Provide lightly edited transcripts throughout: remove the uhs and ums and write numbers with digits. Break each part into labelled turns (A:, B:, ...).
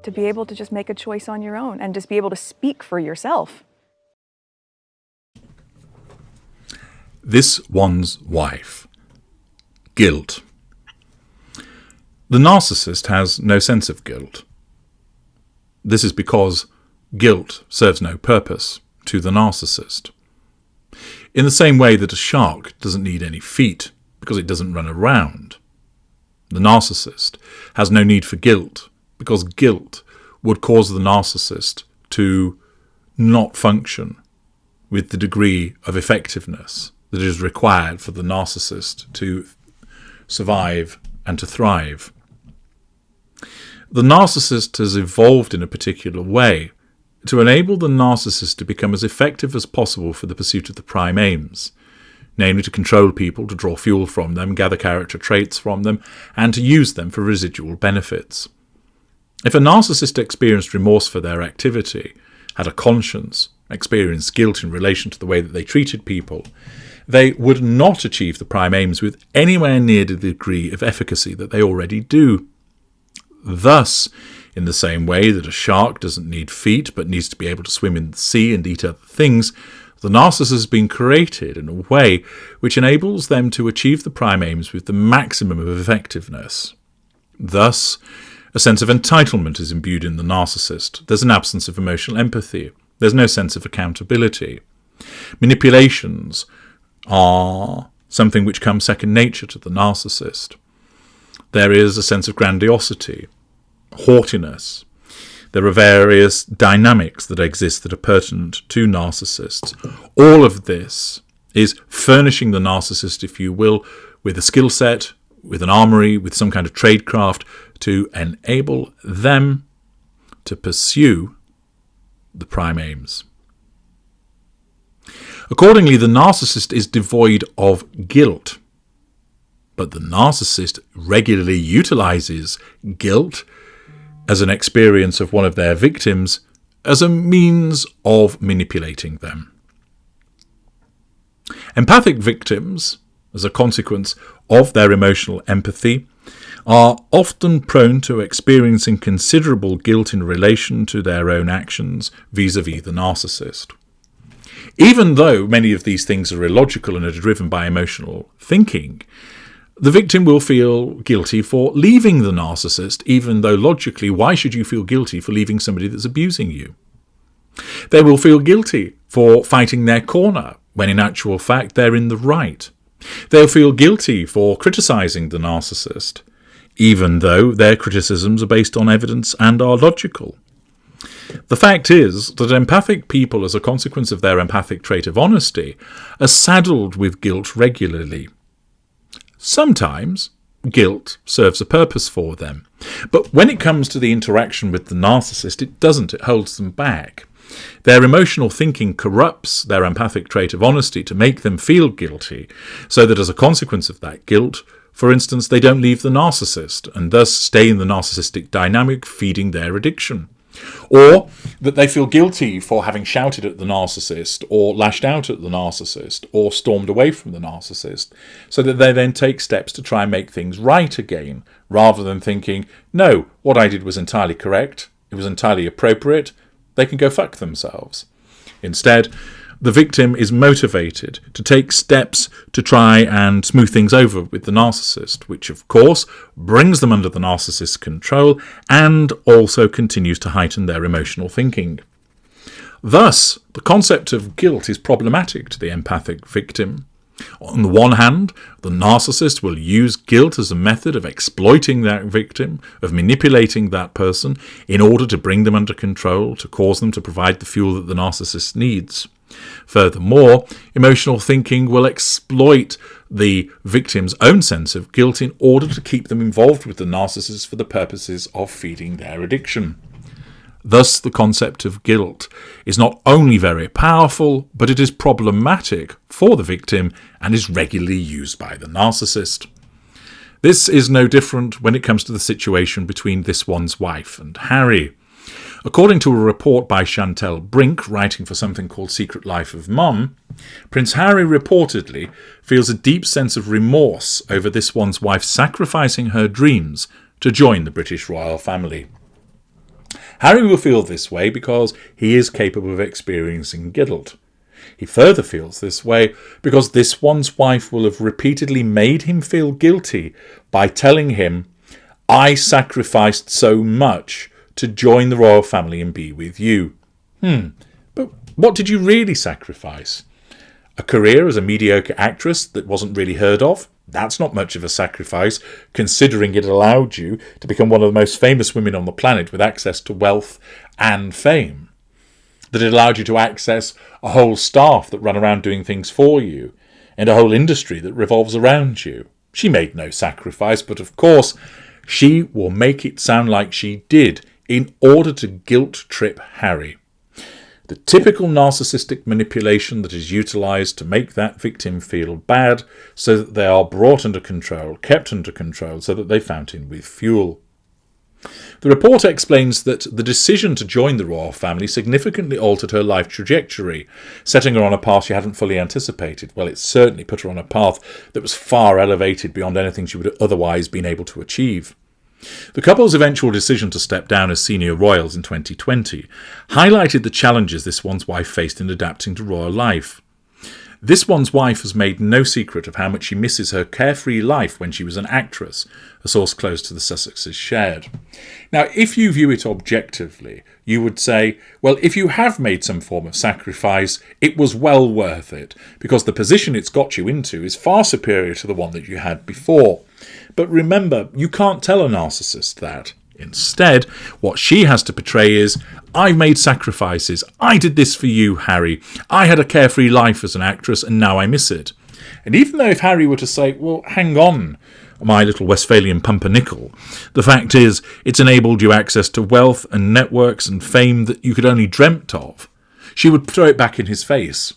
A: to be able to just make a choice on your own and just be able to speak for yourself.
B: This one's wife. Guilt. The narcissist has no sense of guilt. This is because guilt serves no purpose to the narcissist. In the same way that a shark doesn't need any feet because it doesn't run around, the narcissist has no need for guilt because guilt would cause the narcissist to not function with the degree of effectiveness that is required for the narcissist to survive and to thrive. The narcissist has evolved in a particular way to enable the narcissist to become as effective as possible for the pursuit of the prime aims, namely to control people, to draw fuel from them, gather character traits from them, and to use them for residual benefits. If a narcissist experienced remorse for their activity, had a conscience, experienced guilt in relation to the way that they treated people, they would not achieve the prime aims with anywhere near the degree of efficacy that they already do. Thus, in the same way that a shark doesn't need feet but needs to be able to swim in the sea and eat other things, the narcissist has been created in a way which enables them to achieve the prime aims with the maximum of effectiveness. Thus, a sense of entitlement is imbued in the narcissist. There's an absence of emotional empathy. There's no sense of accountability. Manipulations are something which comes second nature to the narcissist. There is a sense of grandiosity, haughtiness. There are various dynamics that exist that are pertinent to narcissists. All of this is furnishing the narcissist, if you will, with a skill set, with an armory, with some kind of tradecraft to enable them to pursue the prime aims. Accordingly, the narcissist is devoid of guilt, but the narcissist regularly utilizes guilt as an experience of one of their victims as a means of manipulating them. Empathic victims, as a consequence of their emotional empathy, are often prone to experiencing considerable guilt in relation to their own actions vis-à-vis the narcissist. Even though many of these things are illogical and are driven by emotional thinking, the victim will feel guilty for leaving the narcissist, even though logically, why should you feel guilty for leaving somebody that's abusing you? They will feel guilty for fighting their corner, when in actual fact they're in the right. They'll feel guilty for criticising the narcissist, even though their criticisms are based on evidence and are logical. The fact is that empathic people, as a consequence of their empathic trait of honesty, are saddled with guilt regularly. Sometimes guilt serves a purpose for them, but when it comes to the interaction with the narcissist, it doesn't. It holds them back. Their emotional thinking corrupts their empathic trait of honesty to make them feel guilty, so that as a consequence of that guilt, for instance, they don't leave the narcissist and thus stay in the narcissistic dynamic, feeding their addiction. Or that they feel guilty for having shouted at the narcissist or lashed out at the narcissist or stormed away from the narcissist, so that they then take steps to try and make things right again, rather than thinking, no, what I did was entirely correct, it was entirely appropriate, they can go fuck themselves. Instead, the victim is motivated to take steps to try and smooth things over with the narcissist, which of course brings them under the narcissist's control and also continues to heighten their emotional thinking. Thus, the concept of guilt is problematic to the empathic victim. On the one hand, the narcissist will use guilt as a method of exploiting that victim, of manipulating that person in order to bring them under control, to cause them to provide the fuel that the narcissist needs. Furthermore, emotional thinking will exploit the victim's own sense of guilt in order to keep them involved with the narcissist for the purposes of feeding their addiction. Thus, the concept of guilt is not only very powerful, but it is problematic for the victim and is regularly used by the narcissist. This is no different when it comes to the situation between this one's wife and Harry. According to a report by Chantel Brink, writing for something called Secret Life of Mum, Prince Harry reportedly feels a deep sense of remorse over this one's wife sacrificing her dreams to join the British royal family. Harry will feel this way because he is capable of experiencing guilt. He further feels this way because this one's wife will have repeatedly made him feel guilty by telling him, "I sacrificed so much to join the royal family and be with you." But what did you really sacrifice? A career as a mediocre actress that wasn't really heard of? That's not much of a sacrifice, considering it allowed you to become one of the most famous women on the planet with access to wealth and fame. That it allowed you to access a whole staff that run around doing things for you, and a whole industry that revolves around you. She made no sacrifice, but of course, she will make it sound like she did in order to guilt-trip Harry. The typical narcissistic manipulation that is utilised to make that victim feel bad so that they are brought under control, kept under control, so that they fountain with fuel. The report explains that the decision to join the royal family significantly altered her life trajectory, setting her on a path she hadn't fully anticipated. Well, it certainly put her on a path that was far elevated beyond anything she would have otherwise been able to achieve. The couple's eventual decision to step down as senior royals in 2020 highlighted the challenges this one's wife faced in adapting to royal life. This one's wife has made no secret of how much she misses her carefree life when she was an actress, a source close to the Sussexes shared. Now, if you view it objectively, you would say, well, if you have made some form of sacrifice, it was well worth it, because the position it's got you into is far superior to the one that you had before. But remember, you can't tell a narcissist that. Instead, what she has to portray is, I've made sacrifices. I did this for you, Harry. I had a carefree life as an actress and now I miss it. And even though if Harry were to say, well, hang on, my little Westphalian pumpernickel, the fact is, it's enabled you access to wealth and networks and fame that you could only dreamt of, she would throw it back in his face.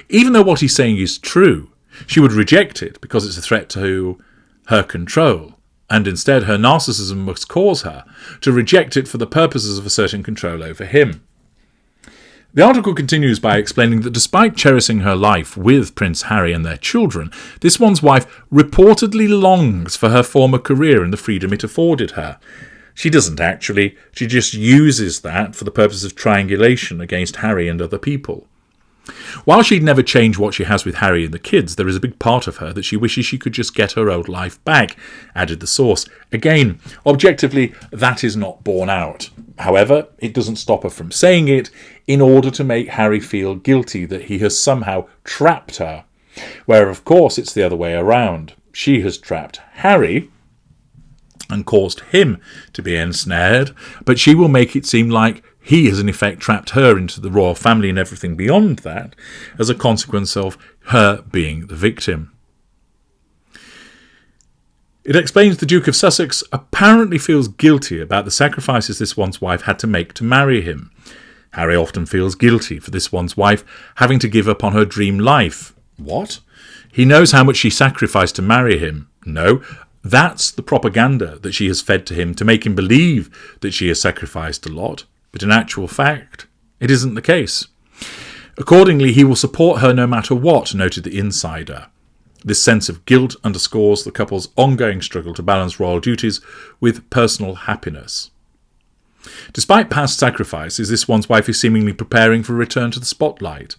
B: Even though what he's saying is true, she would reject it because it's a threat to her control. And instead her narcissism must cause her to reject it for the purposes of asserting control over him. The article continues by explaining that despite cherishing her life with Prince Harry and their children, this one's wife reportedly longs for her former career and the freedom it afforded her. She doesn't actually, she just uses that for the purpose of triangulation against Harry and other people. While she'd never change what she has with Harry and the kids, there is a big part of her that she wishes she could just get her old life back, added the source. Again, objectively, that is not borne out. However, it doesn't stop her from saying it in order to make Harry feel guilty that he has somehow trapped her. Where, of course, it's the other way around. She has trapped Harry and caused him to be ensnared, but she will make it seem like he has in effect trapped her into the royal family and everything beyond that as a consequence of her being the victim. It explains the Duke of Sussex apparently feels guilty about the sacrifices this one's wife had to make to marry him. Harry often feels guilty for this one's wife having to give up on her dream life. What? He knows how much she sacrificed to marry him. No, that's the propaganda that she has fed to him to make him believe that she has sacrificed a lot. But in actual fact, it isn't the case. Accordingly, he will support her no matter what, noted the insider. This sense of guilt underscores the couple's ongoing struggle to balance royal duties with personal happiness. Despite past sacrifices, this one's wife is seemingly preparing for a return to the spotlight.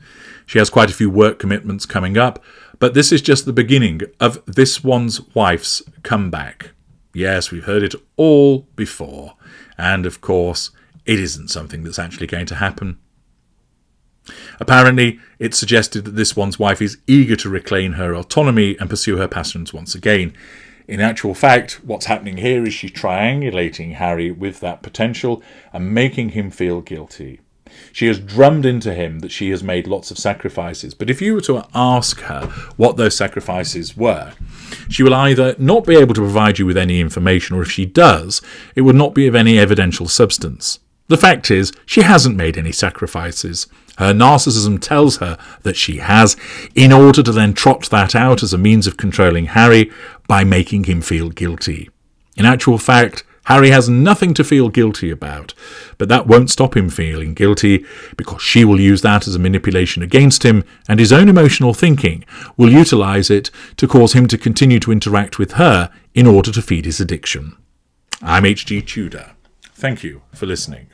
B: She has quite a few work commitments coming up, but this is just the beginning of this one's wife's comeback. Yes, we've heard it all before, and of course, it isn't something that's actually going to happen. Apparently, it's suggested that this one's wife is eager to reclaim her autonomy and pursue her passions once again. In actual fact, what's happening here is she's triangulating Harry with that potential and making him feel guilty. She has drummed into him that she has made lots of sacrifices, but if you were to ask her what those sacrifices were, she will either not be able to provide you with any information, or if she does, it would not be of any evidential substance. The fact is, she hasn't made any sacrifices. Her narcissism tells her that she has, in order to then trot that out as a means of controlling Harry by making him feel guilty. In actual fact, Harry has nothing to feel guilty about, but that won't stop him feeling guilty because she will use that as a manipulation against him, and his own emotional thinking will utilise it to cause him to continue to interact with her in order to feed his addiction. I'm H.G. Tudor. Thank you for listening.